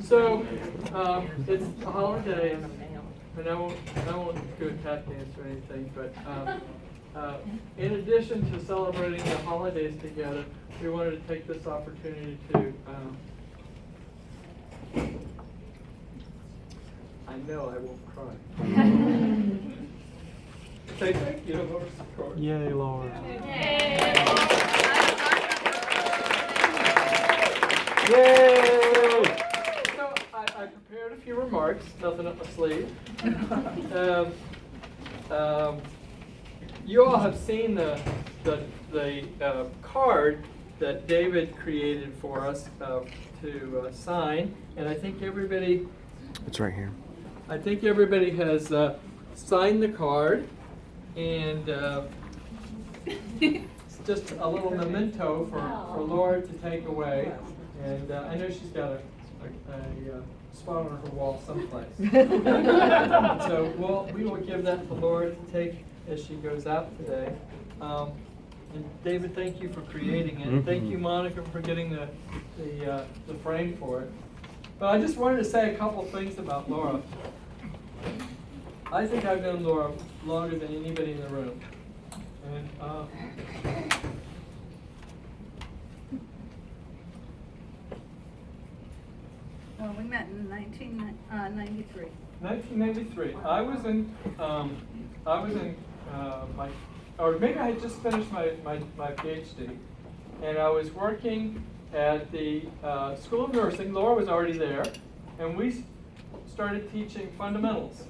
So it's a holiday, and I won't do a tap dance or anything, but in addition to celebrating the holidays together, we wanted to take this opportunity to I know I won't cry. Say thank you to Laura Secord. Yay, Laura. Yay! So I prepared a few remarks, nothing up my sleeve. You all have seen the card that David created for us to sign, and I think everybody. It's right here. I think everybody has signed the card, and it's just a little memento for Laura to take away. And I know she's got a spot on her wall someplace. So we will give that to Laura to take as she goes out today. And David, thank you for creating it. Thank you, Monica, for getting the frame for it. But I just wanted to say a couple things about Laura. I think I've known Laura longer than anybody in the room. And Well, we met in 1993. 1993. I was in or maybe I had just finished my PhD, and I was working at the School of Nursing. Laura was already there, and we started teaching fundamentals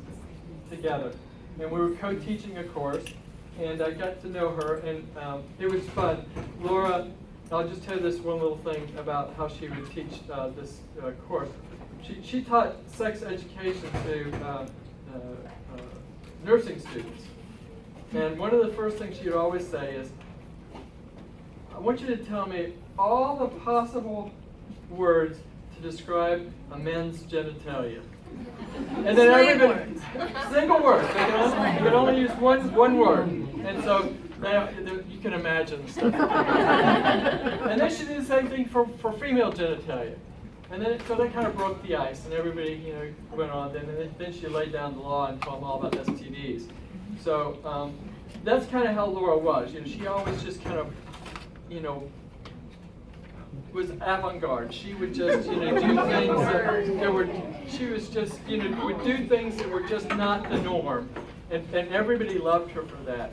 together, and we were co-teaching a course, and I got to know her, and it was fun. Laura, I'll just tell you this one little thing about how she would teach this course. She taught sex education to nursing students. And one of the first things she would always say is, I want you to tell me all the possible words to describe a man's genitalia. And then everybody, single word. You can only use one word. And so you can imagine the stuff. And then she did the same thing for female genitalia. And then so that kind of broke the ice, and everybody went on. Then she laid down the law and told them all about STDs. So that's kind of how Laura was. She always just kind of, was avant-garde. She would just, do things that were. She was just, would do things that were just not the norm, and everybody loved her for that.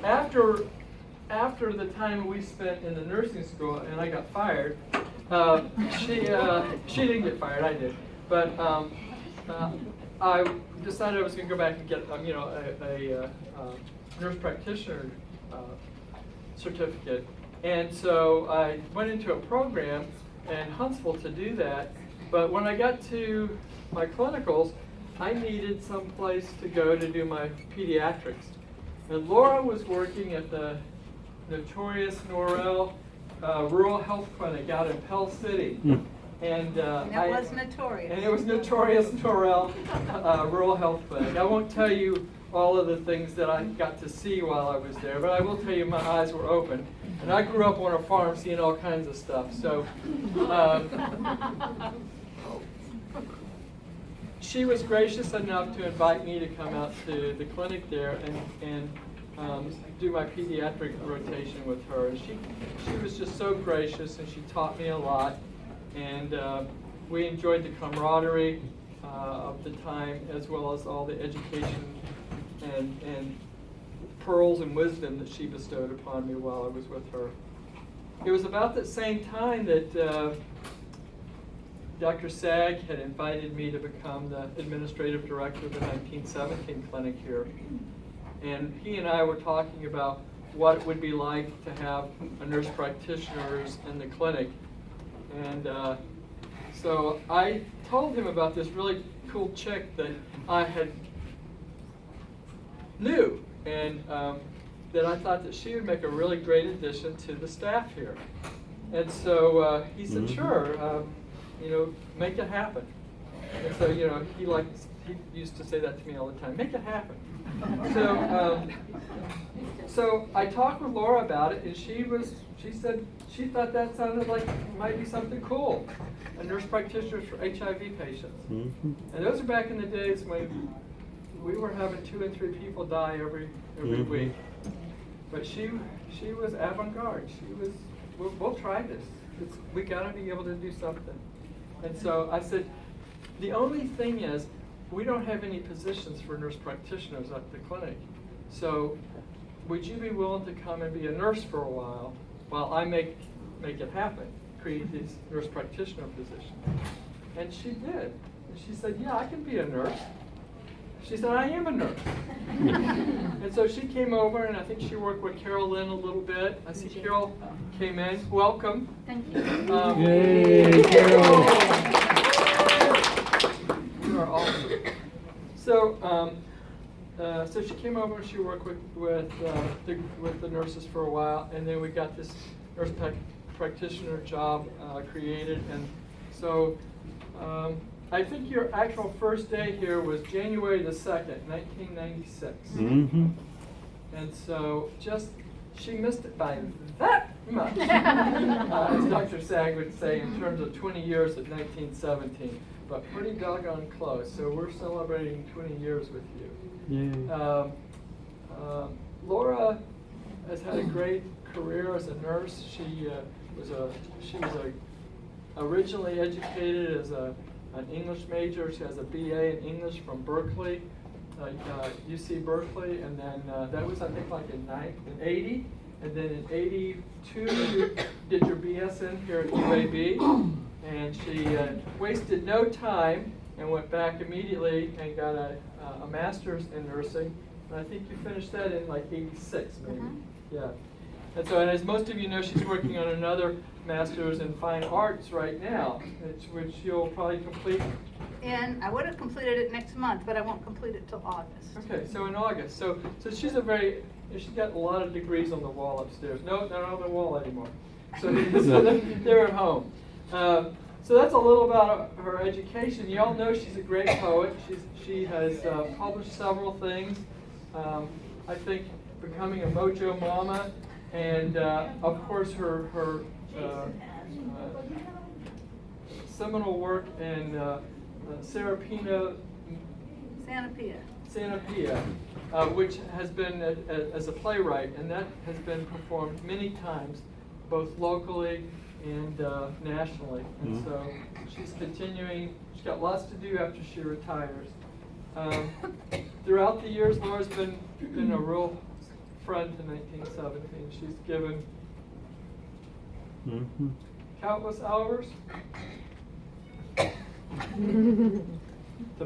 After the time we spent in the nursing school, and I got fired. She didn't get fired. I did, but I decided I was going to go back and get a nurse practitioner certificate, and so I went into a program in Huntsville to do that. But when I got to my clinicals, I needed some place to go to do my pediatrics, and Laura was working at the notorious Norrell Rural Health Clinic out in Pell City. And it was notorious. And it was notorious Norrell Rural Health Clinic. I won't tell you all of the things that I got to see while I was there, but I will tell you my eyes were open. And I grew up on a farm seeing all kinds of stuff. So she was gracious enough to invite me to come out to the clinic there and do my pediatric rotation with her. And she was just so gracious, and she taught me a lot. And we enjoyed the camaraderie of the time, as well as all the education and pearls and wisdom that she bestowed upon me while I was with her. It was about that same time that Dr. Sag had invited me to become the administrative director of the 1917 clinic here. And he and I were talking about what it would be like to have a nurse practitioners in the clinic. And so I told him about this really cool chick that I had knew, and that I thought that she would make a really great addition to the staff here. And so he said, sure, make it happen. And so, he used to say that to me all the time, make it happen. So I talked with Laura about it, and she said she thought that sounded like it might be something cool, a nurse practitioner for HIV patients. Mm-hmm. And those are back in the days when we were having 2 and 3 people die every Mm-hmm. week. But she was avant-garde. She was, we'll try this. We got to be able to do something. And so I said, the only thing is, we don't have any positions for nurse practitioners at the clinic. So would you be willing to come and be a nurse for a while I make it happen, create these nurse practitioner positions? And she did. And she said, yeah, I can be a nurse. She said, I am a nurse. And so she came over, and I think she worked with Carol Lynn a little bit. I see Carol came in. Welcome. Thank you. Yay, Carol. You are awesome. So, so she came over and she worked with the nurses for a while, and then we got this nurse practitioner job created, and so I think your actual first day here was January the 2nd, 1996. Mm-hmm. And so she missed it by that much, as Dr. Sag would say, in terms of 20 years at 1917, but pretty doggone close. So we're celebrating 20 years with you. Yay. Laura has had a great career as a nurse. She was originally educated as an English major. She has a BA in English from Berkeley, UC Berkeley, and then that was, I think, like in 80, and then in 82 you did your BSN here at UAB, and she wasted no time and went back immediately and got a master's in nursing, and I think you finished that in like 86 maybe. Yeah. And so, and as most of you know, she's working on another master's in fine arts right now, which you'll probably complete. And I would have completed it next month, but I won't complete it till August. Okay, so in August. So she's she's got a lot of degrees on the wall upstairs. No, they're not on the wall anymore. So they're at home. So that's a little about her education. You all know she's a great poet. She has published several things. I think Becoming a Mojo Mama, and of course her seminal work in Santa Pia, which has been as a playwright, and that has been performed many times, both locally and nationally. And so she's continuing. She's got lots to do after she retires. Throughout the years, Laura's been a real friend to 1917. She's given countless hours to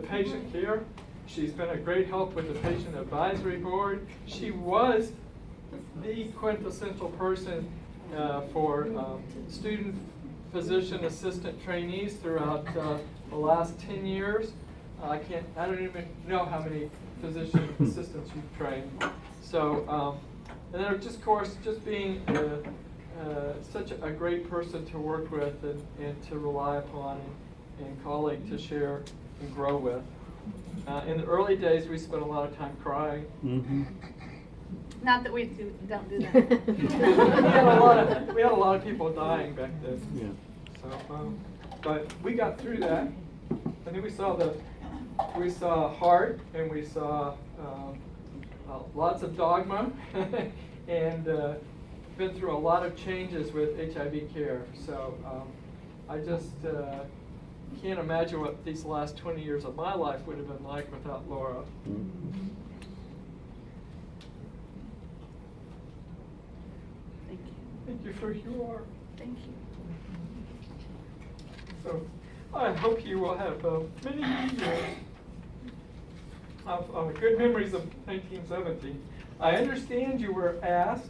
patient care. She's been a great help with the patient advisory board. She was the quintessential person for student physician assistant trainees throughout the last 10 years. I don't even know how many physician assistants you've trained. So, and then of course, just being such a great person to work with and to rely upon and colleague to share and grow with. In the early days, we spent a lot of time crying. Mm-hmm. Not that we don't do that. we had a lot of people dying back then. Yeah. So, but we got through that. And then we saw heart, and we saw lots of dogma, and been through a lot of changes with HIV care. So I just can't imagine what these last 20 years of my life would have been like without Laura. Mm-hmm. Thank you. Thank you for who you are. Thank you. So I hope you will have many years of good memories of 1917. I understand you were asked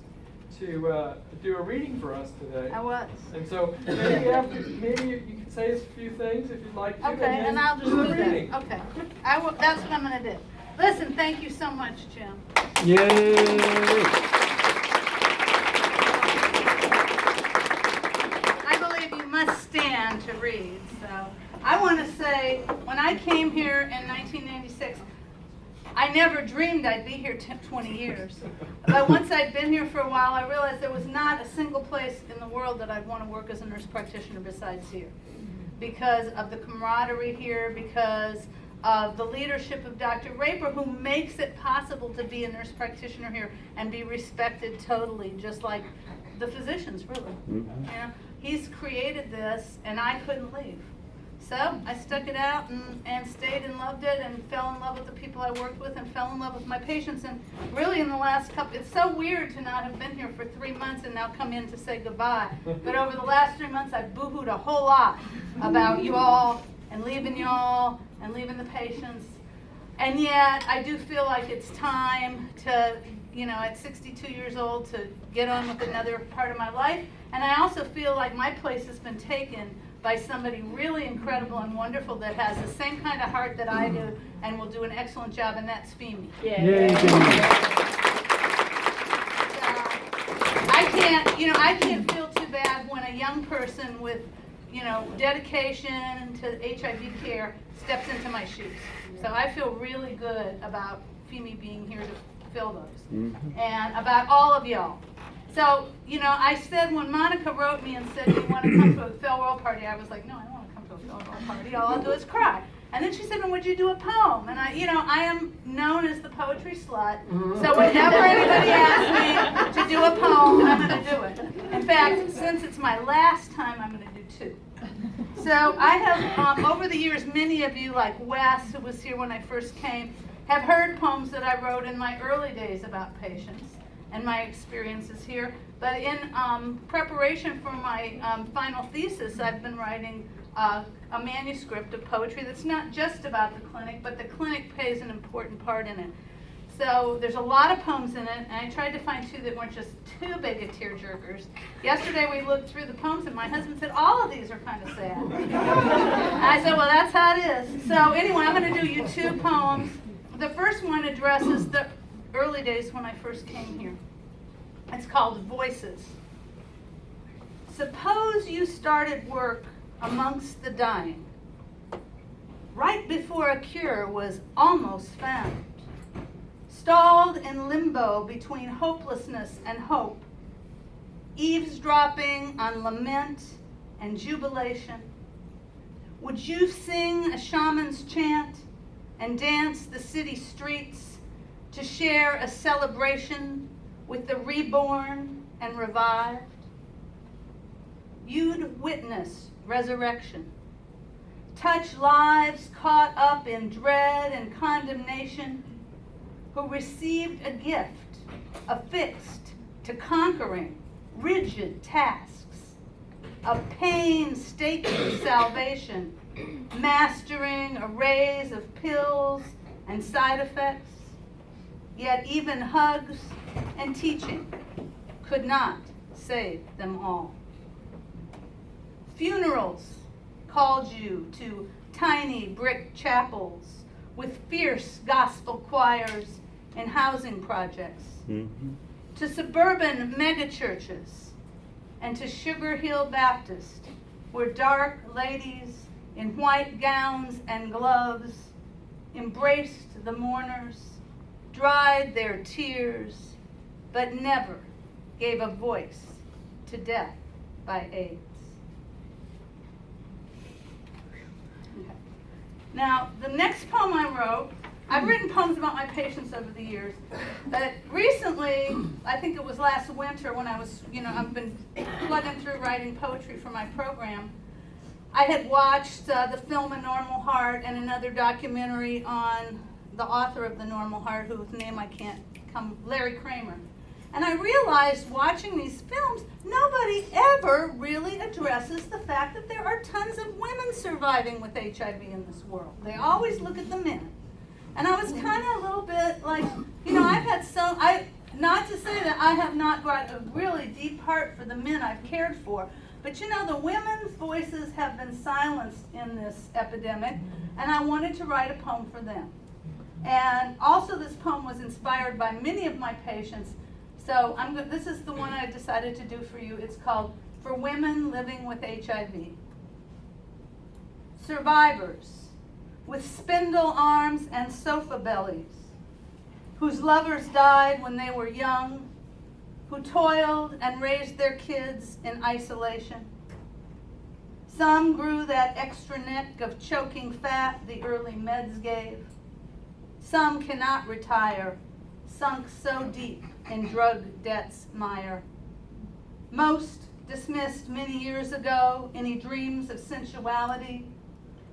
to do a reading for us today. I was. And so maybe you can say a few things if you'd like to. Okay, and I'll just do do the reading. that. Okay. That's what I'm going to do. Listen, thank you so much, Jim. Yay! I believe you must stand. can to read. So I want to say, when I came here in 1996, I never dreamed I'd be here 20 years. But once I'd been here for a while, I realized there was not a single place in the world that I'd want to work as a nurse practitioner besides here. Because of the camaraderie here, because of the leadership of Dr. Raper, who makes it possible to be a nurse practitioner here and be respected totally, just like the physicians, really. You know, he's created this, and I couldn't leave. So I stuck it out and stayed and loved it and fell in love with the people I worked with and fell in love with my patients. And really in the last couple, it's so weird to not have been here for 3 months and now come in to say goodbye. But over the last 3 months, I've boo-hooed a whole lot about you all and leaving y'all and leaving the patients. And yet I do feel like it's time to, you know, at 62 years old, to get on with another part of my life. And I also feel like my place has been taken by somebody really incredible and wonderful that has the same kind of heart that I do and will do an excellent job, and that's Femi. Yay, I can't feel too bad when a young person with, you know, dedication to HIV care steps into my shoes. So I feel really good about Femi being here to fill those, and about all of y'all. So, you know, I said when Monica wrote me and said, "Do you want to come to a farewell party?" I was like, "No, I don't want to come to a farewell party. All I'll do is cry." And then she said, "Well, would you do a poem?" And I am known as the poetry slut. So whenever anybody asks me to do a poem, I'm going to do it. In fact, since it's my last time, I'm going to do 2. So I have, over the years, many of you, like Wes, who was here when I first came, have heard poems that I wrote in my early days about patients and my experiences here. But in preparation for my final thesis, I've been writing a manuscript of poetry that's not just about the clinic, but the clinic plays an important part in it. So there's a lot of poems in it, and I tried to find 2 that weren't just too big of tearjerkers. Yesterday we looked through the poems, and my husband said, "All of these are kind of sad." I said, "Well, that's how it is." So anyway, I'm going to do you 2 poems. The first one addresses the early days when I first came here. It's called Voices. Suppose you started work amongst the dying, right before a cure was almost found, stalled in limbo between hopelessness and hope, eavesdropping on lament and jubilation. Would you sing a shaman's chant and dance the city streets to share a celebration with the reborn and revived? You'd witness resurrection, touch lives caught up in dread and condemnation, who received a gift affixed to conquering rigid tasks, of painstaking salvation, mastering arrays of pills and side effects. Yet even hugs and teaching could not save them all. Funerals called you to tiny brick chapels with fierce gospel choirs and housing projects, to suburban megachurches, and to Sugar Hill Baptist, where dark ladies in white gowns and gloves embraced the mourners, dried their tears, but never gave a voice to death by AIDS. Okay. Now, the next poem I wrote, I've written poems about my patients over the years, but recently, I think it was last winter when I was, I've been plugging through writing poetry for my program. I had watched the film A Normal Heart and another documentary on the author of The Normal Heart, whose name I can't come, Larry Kramer. And I realized watching these films, nobody ever really addresses the fact that there are tons of women surviving with HIV in this world. They always look at the men. And I was kind of a little bit like, I've had not to say that I have not got a really deep heart for the men I've cared for, but the women's voices have been silenced in this epidemic, and I wanted to write a poem for them. And also this poem was inspired by many of my patients, so this is the one I decided to do for you. It's called For Women Living with HIV. survivors with spindle arms and sofa bellies, whose lovers died when they were young, who toiled and raised their kids in isolation. Some grew that extra neck of choking fat the early meds gave. Some cannot retire, sunk so deep in drug debt's mire. Most dismissed many years ago any dreams of sensuality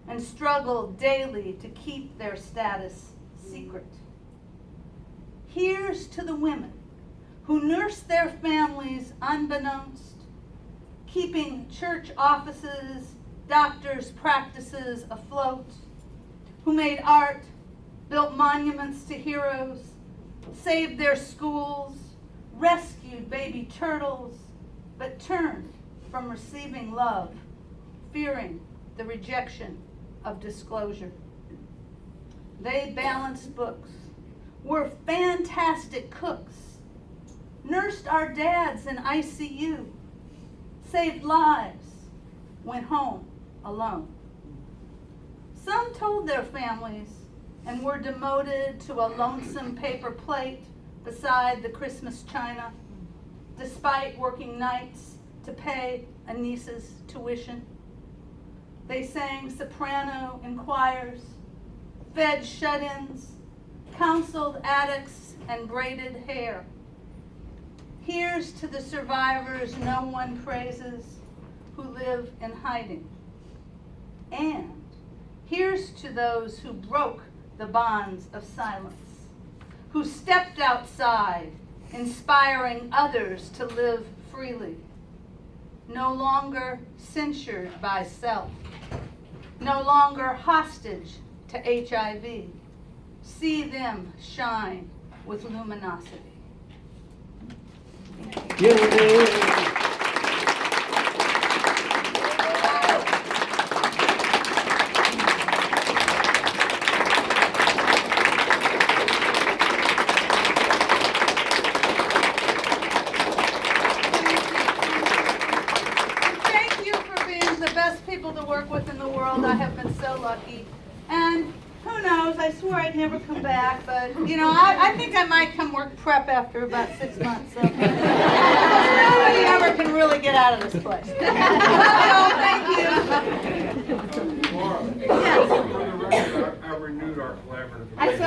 and struggled daily to keep their status secret. Here's to the women who nurse their families unbeknownst, keeping church offices, doctors' practices afloat, who made art, built monuments to heroes, saved their schools, rescued baby turtles, but turned from receiving love, fearing the rejection of disclosure. They balanced books, were fantastic cooks, nursed our dads in ICU, saved lives, went home alone. Some told their families and were demoted to a lonesome paper plate beside the Christmas china, despite working nights to pay a niece's tuition. They sang soprano in choirs, fed shut-ins, counseled addicts, and braided hair. Here's to the survivors no one praises, who live in hiding. And here's to those who broke the bonds of silence, who stepped outside, inspiring others to live freely, no longer censured by self, no longer hostage to HIV. See them shine with luminosity. Yay! Thank you for being the best people to work with in the world. I have been so lucky. And who knows, I swore I'd never come back, but, you know, I think I might come work prep after about 6 months. So. Nobody ever can really get out of this place. Well, thank you. Laura, Yes. for the record, I renewed our collaborative. I saw.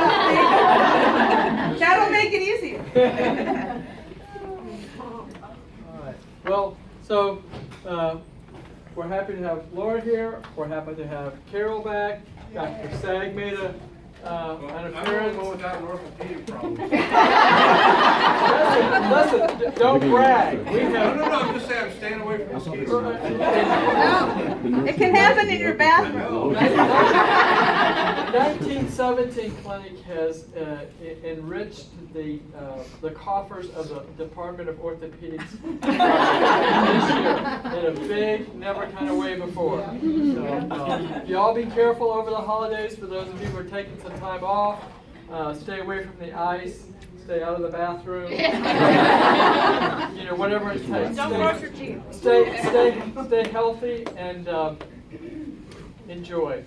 That'll make it easier. All right. Well, so we're happy to have Laura here. We're happy to have Carol back. Dr. Sag made an I'm appearance. going without an orthopedic problem. Listen, don't brag. We No, have. I'm just saying I'm staying away from this. No, it can happen in your bathroom. 1917 Clinic has enriched the coffers of the Department of Orthopedics this year in a big, never kind of way before. So, y'all be careful over the holidays. For those of you who are taking some time off, stay away from the ice. Stay out of the bathroom. You know, whatever it takes. Don't brush your teeth. Stay healthy and enjoy.